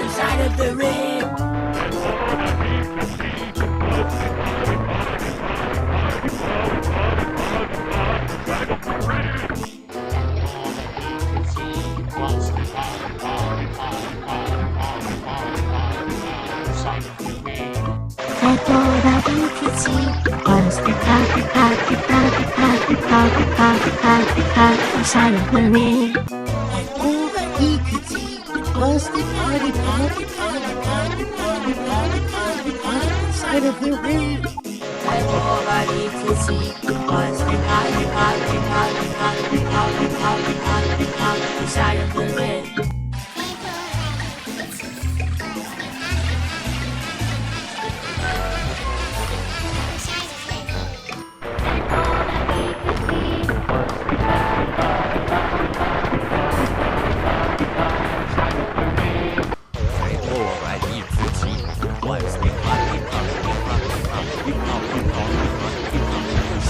Inside of the ring. And all that you could see was the party inside of the ring. And all that he could see was the party inside of the ring. And all that he could see was the party inside of the ring.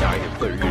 下一个日